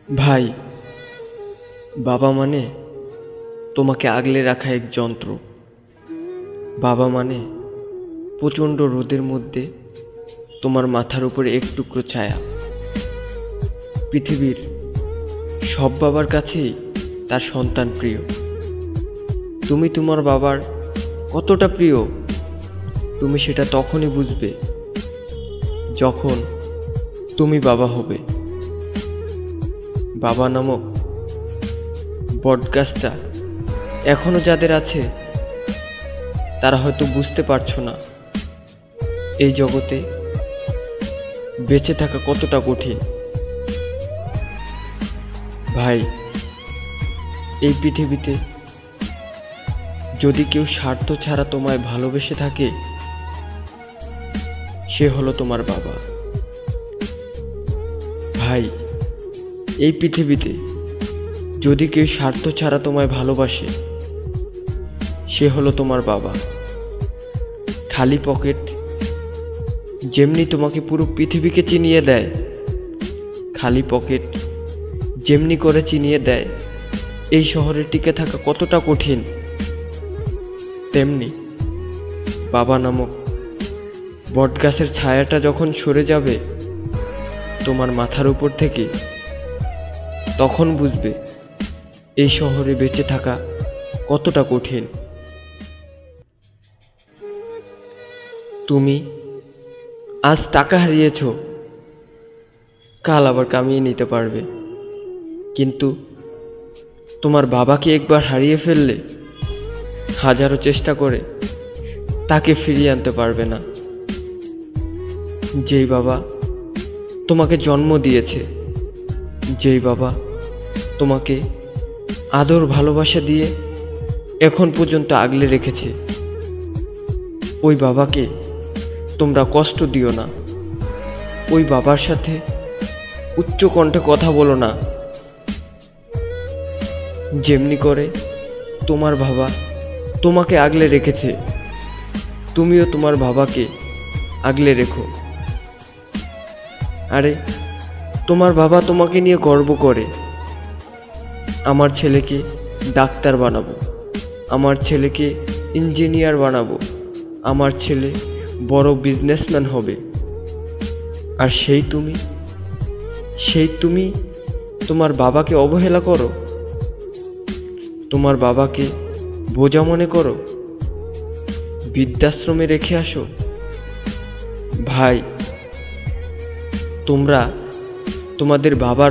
ভাই, বাবা মানে তোমাকে আগলে রাখা এক যন্ত্র। বাবা মানে প্রচণ্ড রোদের মধ্যে তোমার মাথার উপরে এক টুকরো ছায়া। পৃথিবীর সব বাবার কাছেই তার সন্তান প্রিয়। তুমি তোমার বাবার কতটা প্রিয় তুমি সেটা তখনই বুঝবে যখন তুমি বাবা হবে। বাবা নামক বটগাছটা এখনো যাদের আছে তারা হয়তো বুঝতে পারছো না এই জগতে বেঁচে থাকা কতটা কঠিন। ভাই, এই পৃথিবীতে যদি কেউ স্বার্থ ছাড়া তোমায় ভালোবেসে থাকে সে হলো তোমার বাবা। ভাই, এই পৃথিবীতে যদি কেউ স্বার্থ ছাড়া তোমায় ভালোবাসে সে হলো তোমার বাবা। খালি পকেট যেমনি তোমাকে পুরো পৃথিবীকে চিনিয়ে দেয়, খালি পকেট যেমনি করে চিনিয়ে দেয় এই শহরে টিকে থাকা কতটা কঠিন, তেমনি বাবা নামক বটগাছের ছায়াটা যখন সরে যাবে তোমার মাথার উপর থেকে, তখন বুঝবে এই শহরে বেঁচে থাকা কতটা কঠিন। তুমি আজ টাকা হারিয়েছ, কাল আবার কামিয়ে নিতে পারবে, কিন্তু তোমার বাবাকে একবার হারিয়ে ফেললে হাজারো চেষ্টা করে তাকে ফিরিয়ে আনতে পারবে না। যেই বাবা তোমাকে জন্ম দিয়েছে, যেই বাবা তোমাকে আদর ভালোবাসা দিয়ে এখন পর্যন্ত আগলে রেখেছে, ওই বাবাকে তোমরা কষ্ট দিও না। ওই বাবার সাথে উচ্চ কণ্ঠে কথা বলো না। যেমনি করে তোমার বাবা তোমাকে আগলে রেখেছে তুমিও তোমার বাবাকে আগলে রেখো। আরে, তোমার বাবা তোমাকে নিয়ে গর্ব করে, আমার ছেলেকে ডাক্তার বানাবো, আমার ছেলেকে ইঞ্জিনিয়ার বানাবো, আমার ছেলে বড় বিজনেসম্যান হবে। আর সেই তুমি তোমার বাবাকে অবহেলা করো, তোমার বাবাকে বোঝা মনে করো, বৃদ্ধাশ্রমে রেখে আসো। ভাই, তোমরা তোমাদের বাবার